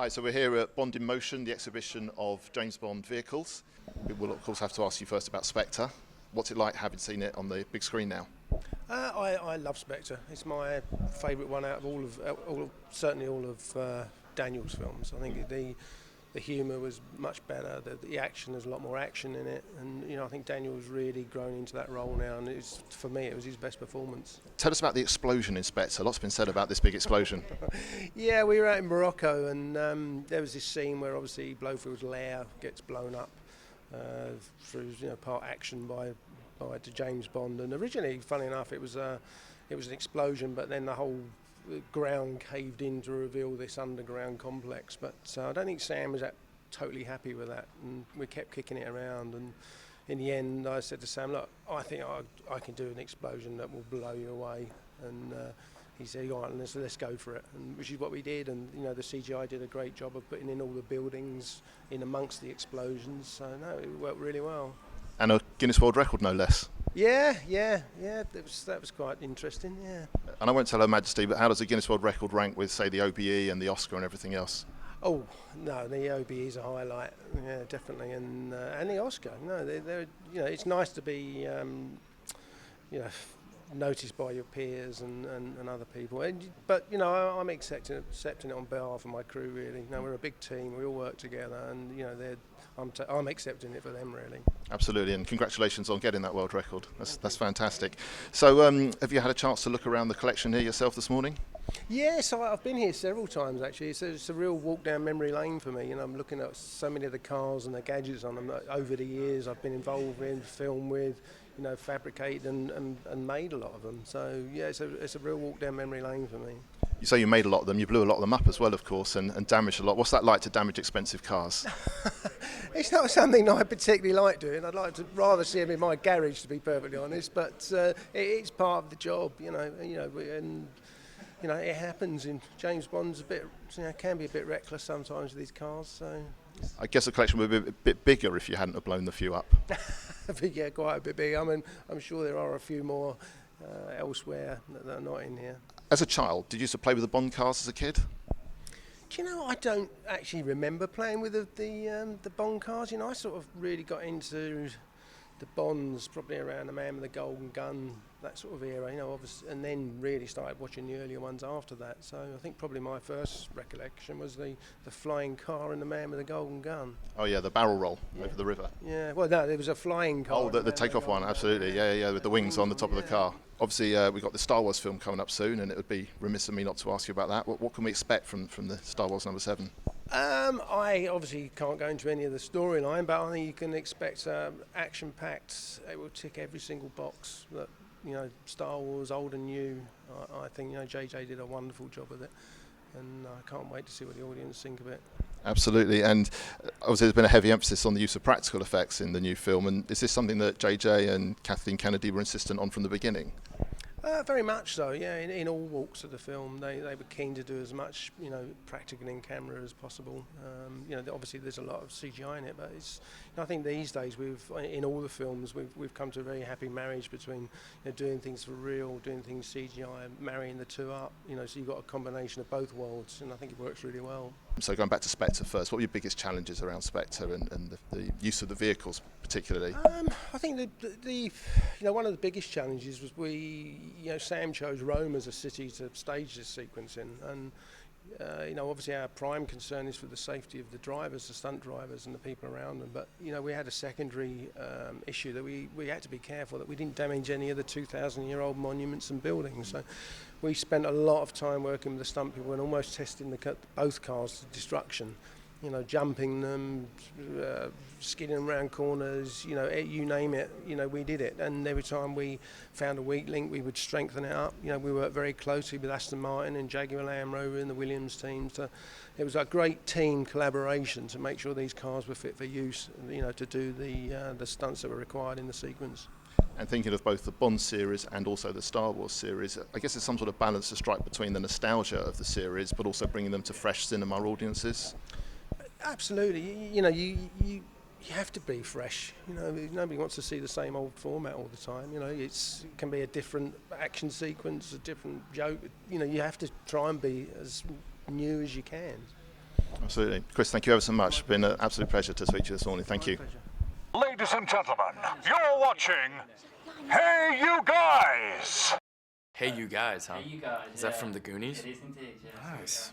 Hi, so we're here at Bond in Motion, the exhibition of James Bond vehicles. We will of course have to ask you first about Spectre. What's it like having seen it on the big screen now? I love Spectre. It's my favourite one out of certainly all of Daniel's films. I think the humour was much better. The action, there's a lot more action in it, and I think Daniel's really grown into that role now. And for me, it was his best performance. Tell us about the explosion in Spectre. Lots been said about this big explosion. Yeah, we were out in Morocco, and there was this scene where obviously Blofield's lair gets blown up through part action by James Bond. And originally, funny enough, it was an explosion, but then the whole ground caved in to reveal this underground complex. But I don't think Sam was totally happy with that, and we kept kicking it around. And in the end, I said to Sam, "Look, I think I can do an explosion that will blow you away." And he said, "All right, let's go for it," and which is what we did. And the CGI did a great job of putting in all the buildings in amongst the explosions. So no, it worked really well. And a Guinness World Record, no less. Yeah. That was quite interesting. Yeah. And I won't tell Her Majesty, but how does the Guinness World Record rank with, say, the OBE and the Oscar and everything else? Oh no, the OBE is a highlight. Yeah, definitely, and the Oscar. No, they're it's nice to be noticed by your peers and other people. But I'm accepting it on behalf of my crew. Really, we're a big team. We all work together, and I'm accepting it for them, really. Absolutely, and congratulations on getting that world record. That's fantastic. So, have you had a chance to look around the collection here yourself this morning? Yes, I've been here several times actually. It's a real walk down memory lane for me. I'm looking at so many of the cars and the gadgets on them over the years. I've been involved in, filmed with, fabricated and made a lot of them. So yeah, it's a real walk down memory lane for me. You say you made a lot of them, you blew a lot of them up as well, of course, and damaged a lot. What's that like to damage expensive cars? It's not something I particularly like doing. I'd like to rather see them in my garage, to be perfectly honest. But it's part of the job, and it happens. In James Bond's can be a bit reckless sometimes with his cars. So I guess the collection would be a bit bigger if you hadn't have blown the few up. Yeah, quite a bit bigger. I mean, I'm sure there are a few more elsewhere that are not in here. As a child, did you used to play with the Bond cars as a kid? Do you know, I don't actually remember playing with the Bond cars. I sort of really got into the Bonds probably around the Man with the Golden Gun, that sort of era, obviously, and then really started watching the earlier ones after that. So I think probably my first recollection was the flying car and the Man with the Golden Gun. Oh yeah, the barrel roll over the river. Yeah, well no, there was a flying car. Oh, the takeoff one, absolutely, yeah, with the wings on the top of the car. Obviously, we've got the Star Wars film coming up soon, and it would be remiss of me not to ask you about that. What can we expect from the Star Wars #7? I obviously can't go into any of the storyline, but I think you can expect action-packed. It will tick every single box that Star Wars, old and new. I think JJ did a wonderful job with it, and I can't wait to see what the audience think of it. Absolutely, and obviously there's been a heavy emphasis on the use of practical effects in the new film, and is this something that JJ and Kathleen Kennedy were insistent on from the beginning? Very much so, yeah. In all walks of the film, they were keen to do as much, practical in camera as possible. Obviously there's a lot of CGI in it, but I think these days in all the films we've come to a very happy marriage between doing things for real, doing things CGI, and marrying the two up. So you've got a combination of both worlds, and I think it works really well. So going back to Spectre first, what were your biggest challenges around Spectre and the use of the vehicles particularly? I think one of the biggest challenges was Sam chose Rome as a city to stage this sequence in, and obviously our prime concern is for the safety of the drivers, the stunt drivers and the people around them, but we had a secondary issue that we had to be careful that we didn't damage any of the 2,000-year-old monuments and buildings. So we spent a lot of time working with the stunt people and almost testing both cars to destruction. Jumping them, skidding around corners, you name it, we did it. And every time we found a weak link, we would strengthen it up. We worked very closely with Aston Martin and Jaguar Land Rover and the Williams teams. It was a great team collaboration to make sure these cars were fit for use, to do the stunts that were required in the sequence. And thinking of both the Bond series and also the Star Wars series, I guess there's some sort of balance to strike between the nostalgia of the series, but also bringing them to fresh cinema audiences. Absolutely, you have to be fresh. Nobody wants to see the same old format all the time. It can be a different action sequence, a different joke. You have to try and be as new as you can. Absolutely. Chris, thank you ever so much. It's been an absolute pleasure to speak to you this morning. Thank you. Ladies and gentlemen, you're watching Hey You Guys! Hey You Guys, huh? Hey, you guys. Is that from the Goonies? It is indeed, yes. Nice.